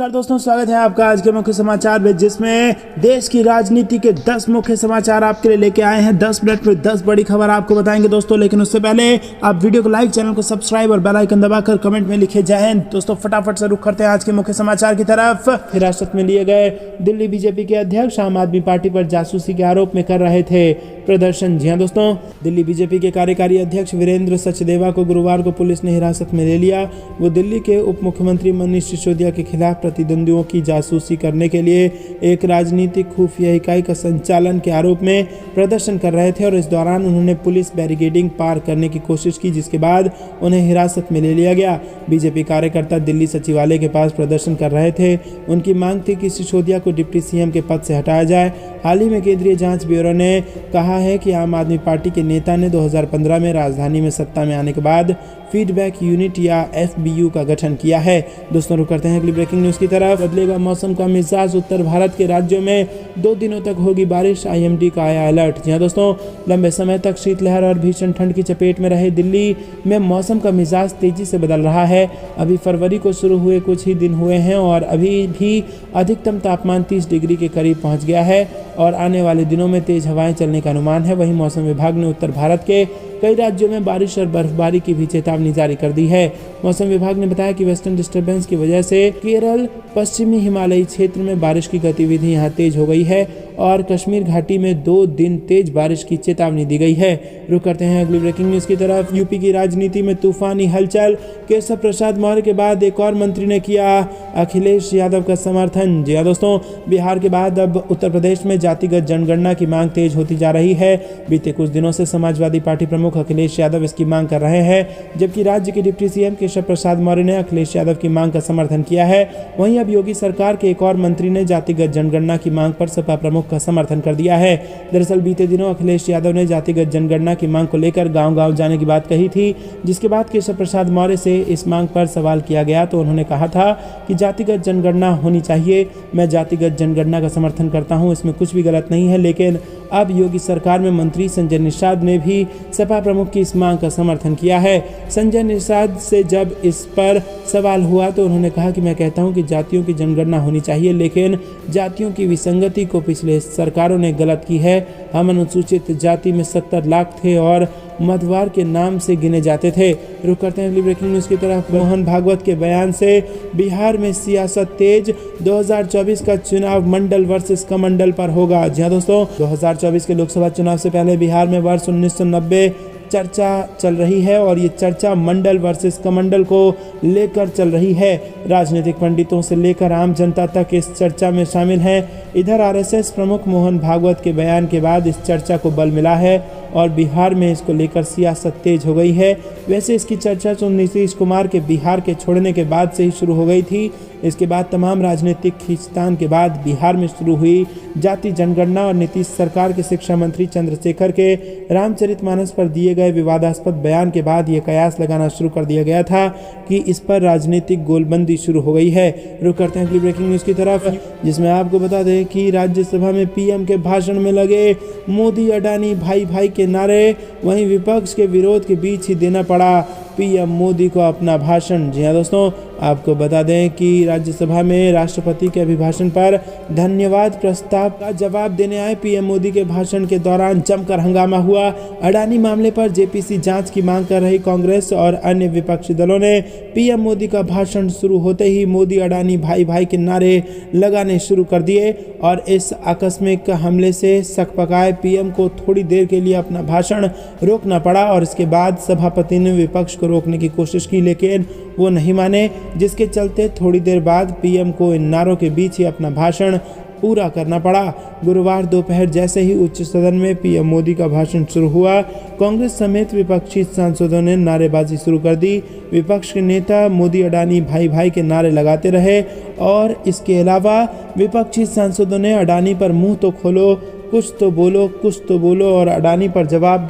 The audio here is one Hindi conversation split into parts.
नमस्कार दोस्तों, स्वागत है आपका आज के मुख्य समाचार में, जिसमें देश की राजनीति के 10 मुख्य समाचार आपके लिए लेके आए हैं। 10 मिनट में 10 बड़ी खबर आपको बताएंगे दोस्तों, लेकिन उससे पहले आप वीडियो को लाइक, चैनल को सब्सक्राइब और बेल आइकन दबाकर कमेंट में लिखे जय हिंद। दोस्तों फटाफट से रुख करते हैं आज के मुख्य समाचार की तरफ। हिरासत में लिए गए दिल्ली बीजेपी के अध्यक्ष आम आदमी पार्टी पर जासूसी के आरोप में कर रहे थे प्रदर्शन। जी हाँ दोस्तों, दिल्ली बीजेपी के कार्यकारी अध्यक्ष वीरेंद्र सचदेवा को गुरुवार को पुलिस ने हिरासत में ले लिया। वो दिल्ली के उप मुख्यमंत्री मनीष सिसोदिया के खिलाफ प्रतिद्वंदियों की जासूसी करने के लिए एक राजनीतिक खुफिया इकाई का संचालन के आरोप में प्रदर्शन कर रहे थे और इस दौरान उन्होंने पुलिस बैरिकेडिंग पार करने की कोशिश की, जिसके बाद उन्हें हिरासत में ले लिया गया। बीजेपी कार्यकर्ता दिल्ली सचिवालय के पास प्रदर्शन कर रहे थे। उनकी मांग थी कि सिसोदिया को डिप्टी सीएम के पद से हटाया जाए। हाल ही में केंद्रीय जांच ब्यूरो ने कहा है कि आम आदमी पार्टी के नेता ने 2015 में राजधानी में सत्ता में आने के बाद फीडबैक यूनिट या एफबीयू का गठन किया है। दोस्तों रुक करते हैं अगली ब्रेकिंग न्यूज की तरफ। बदलेगा मौसम का मिजाज, उत्तर भारत के राज्यों में 2 दिनों तक होगी बारिश, आईएमडी का आया अलर्ट। जी हाँ दोस्तों, लंबे समय तक शीतलहर और भीषण ठंड की चपेट में रहे दिल्ली में मौसम का मिजाज तेजी से बदल रहा है। अभी फरवरी को शुरू हुए कुछ ही दिन हुए हैं और अभी भी अधिकतम तापमान 30 डिग्री के करीब पहुंच गया है और आने वाले दिनों में तेज हवाएं चलने का अनुमान है। वहीं मौसम विभाग ने उत्तर भारत के कई राज्यों में बारिश और बर्फबारी की भी चेतावनी जारी कर दी है। मौसम विभाग ने बताया कि वेस्टर्न डिस्टर्बेंस की वजह से केरल, पश्चिमी हिमालयी क्षेत्र में बारिश की गतिविधि यहां तेज हो गई है और कश्मीर घाटी में 2 दिन तेज बारिश की चेतावनी दी गई है। रुक करते हैं अगली ब्रेकिंग न्यूज की तरफ। यूपी की राजनीति में तूफानी हलचल, केशव प्रसाद मौर्य के बाद एक और मंत्री ने किया अखिलेश यादव का समर्थन। जी हाँ दोस्तों, बिहार के बाद अब उत्तर प्रदेश में जातिगत जनगणना की मांग तेज होती जा रही है। बीते कुछ दिनों से समाजवादी पार्टी प्रमुख अखिलेश यादव इसकी मांग कर रहे हैं, जबकि राज्य के डिप्टी सीएम केशव प्रसाद मौर्य ने अखिलेश यादव की मांग का समर्थन किया है। वहीं अब योगी सरकार के एक और मंत्री ने जातिगत जनगणना की मांग पर सपा प्रमुख का समर्थन कर दिया है। दरअसल बीते दिनों अखिलेश यादव ने जातिगत जनगणना की मांग को लेकर गांव-गांव जाने की बात कही थी, जिसके बाद केशव प्रसाद मौर्य से इस मांग पर सवाल किया गया तो उन्होंने कहा था कि जातिगत जनगणना होनी चाहिए। मैं जातिगत जनगणना का समर्थन करता हूं, इसमें कुछ भी गलत नहीं है। लेकिन अब योगी सरकार में मंत्री संजय निषाद ने भी सपा प्रमुख की इस मांग का समर्थन किया है। संजय निषाद से जब इस पर सवाल हुआ तो उन्होंने कहा कि मैं कहता हूं कि जातियों की जनगणना होनी चाहिए, लेकिन जातियों की विसंगति को पिछले सरकारों ने गलत की है। हम अनुसूचित जाति में 70 लाख थे और मधवार के नाम से गिने जाते थे। रुक करते हैं अगली ब्रेकिंग न्यूज की तरफ। मोहन भागवत के बयान से बिहार में सियासत तेज, 2024 का चुनाव मंडल वर्सेस कमंडल पर होगा। जी हाँ दोस्तों, 2024 के लोकसभा चुनाव से पहले बिहार में वर्ष 1990 चर्चा चल रही है और ये चर्चा मंडल वर्सेस कमंडल को लेकर चल रही है। राजनीतिक पंडितों से लेकर आम जनता तक इस चर्चा में शामिल हैं। इधर आरएसएस प्रमुख मोहन भागवत के बयान के बाद इस चर्चा को बल मिला है और बिहार में इसको लेकर सियासत तेज हो गई है। वैसे इसकी चर्चा तो नीतीश कुमार के बिहार के छोड़ने के बाद से ही शुरू हो गई थी। इसके बाद तमाम राजनीतिक खींचतान के बाद बिहार में शुरू हुई जाति जनगणना और नीतीश सरकार के शिक्षा मंत्री चंद्रशेखर के रामचरितमानस पर दिए गए विवादास्पद बयान के बाद ये कयास लगाना शुरू कर दिया गया था कि इस पर राजनीतिक गोलबंदी शुरू हो गई है। रुक करते हैं अगली ब्रेकिंग न्यूज की तरफ, जिसमें आपको बता दें कि राज्यसभा में पीएम के भाषण में लगे मोदी अडानी भाई भाई के नारे, वहीं विपक्ष के विरोध के बीच ही देना पड़ा पीएम मोदी को अपना भाषण। जी हाँ दोस्तों, आपको बता दें कि राज्यसभा में राष्ट्रपति के अभिभाषण पर धन्यवाद प्रस्ताव का जवाब देने आए पीएम मोदी के भाषण के दौरान जमकर हंगामा हुआ। अडानी मामले पर जेपीसी जांच की मांग कर रही कांग्रेस और अन्य विपक्षी दलों ने पीएम मोदी का भाषण शुरू होते ही मोदी अडानी भाई भाई के नारे लगाने शुरू कर दिए और इस आकस्मिक हमले से सकपकाए पीएम को थोड़ी देर के लिए अपना भाषण रोकना पड़ा और इसके बाद सभापति ने विपक्ष को रोकने की कोशिश की, लेकिन वो नहीं माने, जिसके चलते थोड़ी देर बाद पीएम को इन नारों के बीच ही अपना भाषण पूरा करना पड़ा। गुरुवार दोपहर जैसे ही उच्च सदन में पीएम मोदी का भाषण शुरू हुआ, कांग्रेस समेत विपक्षी सांसदों ने नारेबाजी शुरू कर दी। विपक्ष के नेता मोदी अडानी भाई भाई के नारे लगाते रहे और इसके अलावा विपक्षी सांसदों ने अडानी पर मुंह तो खोलो, कुछ तो बोलो, कुछ तो बोलो और अडानी पर जवाब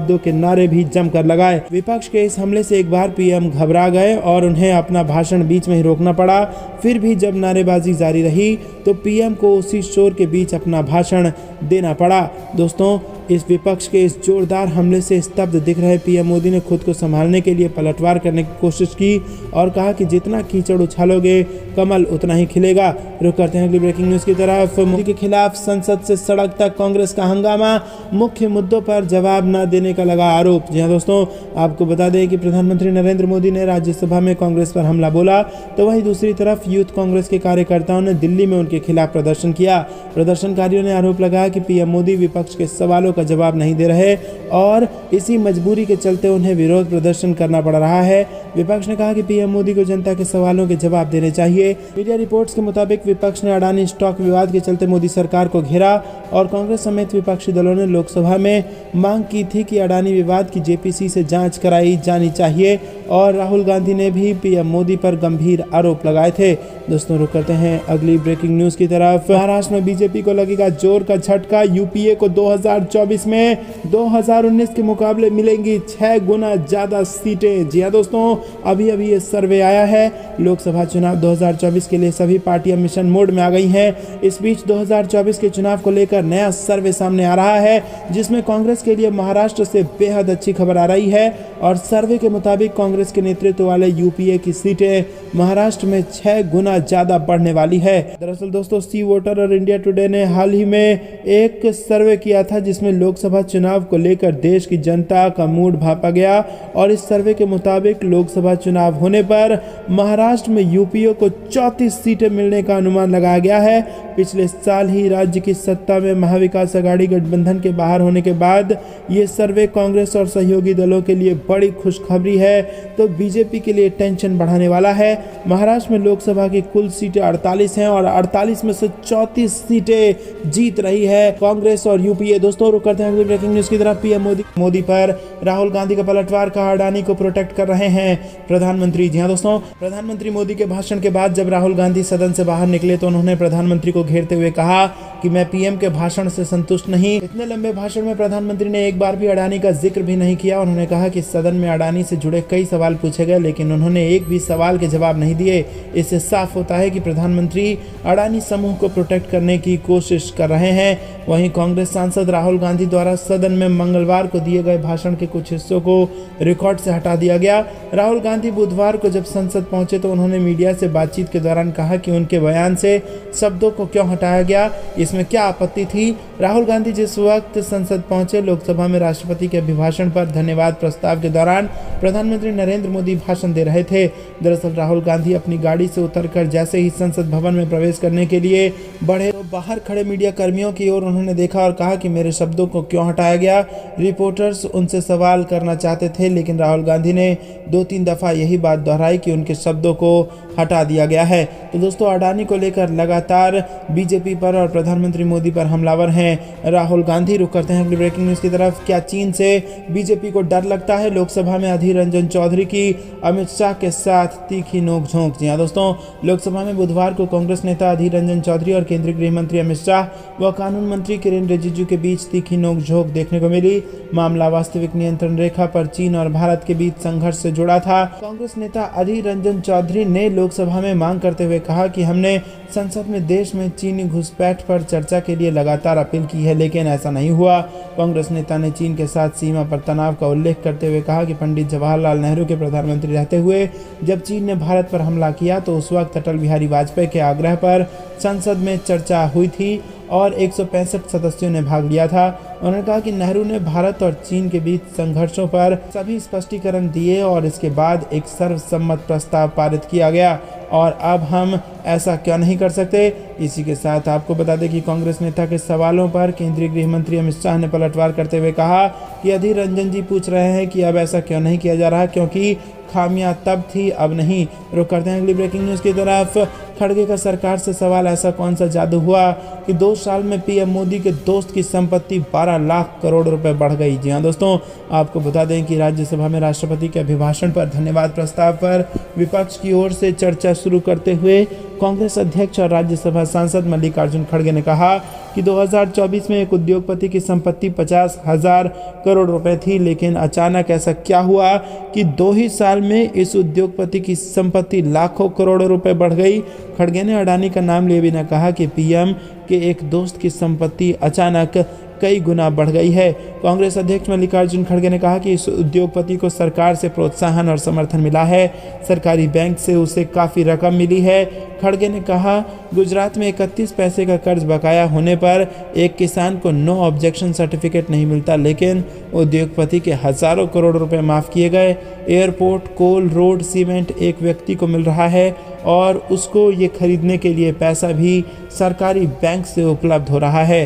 दो के नारे भी जमकर लगाए। विपक्ष के इस हमले से एक बार पीएम घबरा गए और उन्हें अपना भाषण बीच में ही रोकना पड़ा। फिर भी जब नारेबाजी जारी रही तो पीएम को उसी शोर के बीच अपना भाषण देना पड़ा। दोस्तों, इस विपक्ष के इस जोरदार हमले से स्तब्ध दिख रहे पीएम मोदी ने खुद को संभालने के लिए पलटवार करने की कोशिश की और कहा कि जितना कीचड़ उछालोगे कमल उतना ही खिलेगा। रुक करते हैं अगली ब्रेकिंग न्यूज की तरफ। मोदी के खिलाफ संसद से सड़क तक कांग्रेस का हंगामा, मुख्य मुद्दों पर जवाब न देने का लगा आरोप। जी हां दोस्तों, आपको बता दें कि प्रधानमंत्री नरेंद्र मोदी ने राज्यसभा में कांग्रेस पर हमला बोला, तो वहीं दूसरी तरफ यूथ कांग्रेस के कार्यकर्ताओं ने दिल्ली में उनके खिलाफ प्रदर्शन किया। प्रदर्शनकारियों ने आरोप लगाया कि पीएम मोदी विपक्ष के सवालों का जवाब नहीं दे रहे और इसी मजबूरी के चलते उन्हें विरोध प्रदर्शन करना पड़ रहा है। विपक्ष ने कहा कि पीएम मोदी को जनता के सवालों के जवाब देने चाहिए। मीडिया रिपोर्ट्स के मुताबिक विपक्ष ने अडानी स्टॉक विवाद के चलते मोदी सरकार को घेरा और कांग्रेस समेत विपक्षी दलों ने लोकसभा में मांग की थी कि अडानी विवाद की जेपीसी से जांच कराई जानी चाहिए और राहुल गांधी ने भी पीएम मोदी पर गंभीर आरोप लगाए थे। दोस्तों, रुक करते हैं अगली ब्रेकिंग न्यूज की तरफ। महाराष्ट्र में बीजेपी को लगेगा जोर का झटका। यूपीए को 2024 में 2019 के मुकाबले मिलेंगी 6 गुना ज्यादा सीटें। जी हां दोस्तों, अभी ये सर्वे आया है। लोकसभा चुनाव 2024 के लिए सभी पार्टियां मिशन मोड में आ गई हैं। इस बीच 2024 के चुनाव को लेकर नया सर्वे सामने आ रहा है, जिसमें कांग्रेस के लिए महाराष्ट्र से बेहद अच्छी खबर आ रही है और सर्वे के मुताबिक कांग्रेस के नेतृत्व वाले यूपीए की सीटें महाराष्ट्र में 6 गुना ज्यादा बढ़ने वाली है। दरअसल दोस्तों, सी वोटर और इंडिया टुडे ने हाल ही में एक सर्वे किया था, जिसमें लोकसभा चुनाव को लेकर देश की जनता का मूड भापा गया और इस सर्वे के मुताबिक लोकसभा चुनाव होने पर महाराष्ट्र में यूपीए को 34 सीटें मिलने का अनुमान लगाया गया है। पिछले साल ही राज्य की सत्ता में महाविकास अघाड़ी गठबंधन के बाहर होने के बाद ये सर्वे कांग्रेस और सहयोगी दलों के लिए बड़ी खुशखबरी है, तो बीजेपी के लिए टेंशन बढ़ाने वाला है। महाराष्ट्र में लोकसभा की कुल सीटें 48 हैं और 48 में से 34 सीटें जीत रही है कांग्रेस और यूपीए। दोस्तों, रुक करते हैं अगली ब्रेकिंग न्यूज की तरफ। पीएम मोदी पर राहुल गांधी का पलटवार, कहा अडानी को प्रोटेक्ट कर रहे हैं प्रधानमंत्री। जी हां दोस्तों, प्रधानमंत्री मोदी के भाषण के बाद जब राहुल गांधी सदन से बाहर निकले तो उन्होंने प्रधानमंत्री को घेरते हुए कहा कि मैं पीएम के भाषण से संतुष्ट नहीं। इतने लंबे भाषण में प्रधानमंत्री ने एक बार भी अडानी का जिक्र भी नहीं किया। उन्होंने कहा कि सदन में अडानी से जुड़े कई सवाल पूछे गए, लेकिन उन्होंने एक भी सवाल के जवाब नहीं दिए। इससे साफ होता है कि प्रधानमंत्री अडानी समूह को प्रोटेक्ट करने की कोशिश कर रहे हैं। वहीं कांग्रेस सांसद राहुल गांधी द्वारा सदन में मंगलवार को दिए गए भाषण के कुछ हिस्सों को रिकॉर्ड से हटा दिया गया। राहुल गांधी बुधवार को जब संसद पहुंचे तो उन्होंने मीडिया से बातचीत के दौरान कहा कि उनके बयान से शब्दों को क्यों हटाया गया, इसमें क्या आपत्ति थी। राहुल गांधी जिस वक्त संसद पहुंचे, लोकसभा में राष्ट्रपति के अभिभाषण पर धन्यवाद प्रस्ताव के दौरान प्रधानमंत्री नरेंद्र मोदी भाषण दे रहे थे। दरअसल राहुल गांधी अपनी गाड़ी से उतरकर जैसे ही संसद भवन में प्रवेश करने के लिए बढ़े तो बाहर खड़े मीडिया कर्मियों की ओर उन्होंने देखा और कहा कि मेरे शब्दों को क्यों हटाया गया। रिपोर्टर्स उनसे सवाल करना चाहते थे, लेकिन राहुल गांधी ने 2-3 दफा यही बात दोहराई कि उनके शब्दों को हटा दिया गया है। तो दोस्तों, अडानी को लेकर लगातार बीजेपी पर और प्रधानमंत्री मोदी पर हमलावर हैं राहुल गांधी। रुक करते हैं अगली ब्रेकिंग न्यूज की तरफ। क्या चीन से बीजेपी को डर लगता है? लोकसभा में अधीर रंजन चौधरी की अमित शाह के साथ तीखी नोकझोंक। जी हां दोस्तों, लोकसभा में बुधवार को कांग्रेस नेता अधीर रंजन चौधरी और केंद्रीय गृह मंत्री अमित शाह व कानून मंत्री किरेन रिजिजू के बीच तीखी नोकझोंक देखने को मिली। मामला वास्तविक नियंत्रण रेखा पर चीन और भारत के बीच संघर्ष से जुड़ा था। कांग्रेस नेता अधीर रंजन चौधरी ने लोकसभा में मांग करते हुए कहा कि हमने संसद में देश में चीनी घुसपैठ पर चर्चा के लिए लगातार अपील की है, लेकिन ऐसा नहीं हुआ। कांग्रेस नेता ने चीन के साथ सीमा पर तनाव का उल्लेख करते हुए कहा कि पंडित जवाहरलाल नेहरू के प्रधानमंत्री रहते हुए जब चीन ने भारत पर हमला किया तो उस वक्त अटल बिहारी वाजपेयी के आग्रह पर संसद में चर्चा हुई थी और 165 सदस्यों ने भाग लिया था। उन्होंने कहा कि नेहरू ने भारत और चीन के बीच संघर्षों पर सभी स्पष्टीकरण दिए और इसके बाद एक सर्वसम्मत प्रस्ताव पारित किया गया और अब हम ऐसा क्यों नहीं कर सकते। इसी के साथ आपको बता दें कि कांग्रेस नेता के सवालों पर केंद्रीय गृह मंत्री अमित शाह ने पलटवार करते हुए कहा कि अधीर रंजन जी पूछ रहे हैं कि अब ऐसा क्यों नहीं किया जा रहा, क्योंकि खामियां तब थी अब नहीं। रुक करते हैं अगली ब्रेकिंग न्यूज़ की तरफ। खड़गे का सरकार से सवाल, ऐसा कौन सा जादू हुआ कि 2 साल में पीएम मोदी के दोस्त की संपत्ति 12 लाख करोड़ रुपए बढ़ गई। जी हां दोस्तों, आपको बता दें कि राज्यसभा में राष्ट्रपति के अभिभाषण पर धन्यवाद प्रस्ताव पर विपक्ष की ओर से चर्चा शुरू करते हुए कांग्रेस अध्यक्ष और राज्यसभा सांसद मल्लिकार्जुन खड़गे ने कहा कि 2024 में एक उद्योगपति की संपत्ति 50,000 करोड़ रुपए थी, लेकिन अचानक ऐसा क्या हुआ कि 2 ही साल में इस उद्योगपति की संपत्ति लाखों करोड़ों रुपए बढ़ गई। खड़गे ने अडानी का नाम लिए बिना कहा कि पीएम के एक दोस्त की संपत्ति अचानक कई गुना बढ़ गई है। कांग्रेस अध्यक्ष मल्लिकार्जुन खड़गे ने कहा कि इस उद्योगपति को सरकार से प्रोत्साहन और समर्थन मिला है, सरकारी बैंक से उसे काफ़ी रकम मिली है। खड़गे ने कहा, गुजरात में 31 पैसे का कर्ज बकाया होने पर एक किसान को नो ऑब्जेक्शन सर्टिफिकेट नहीं मिलता, लेकिन उद्योगपति के हज़ारों करोड़ रुपए माफ़ किए गए। एयरपोर्ट, कोल, रोड, सीमेंट एक व्यक्ति को मिल रहा है और उसको ये खरीदने के लिए पैसा भी सरकारी बैंक से उपलब्ध हो रहा है।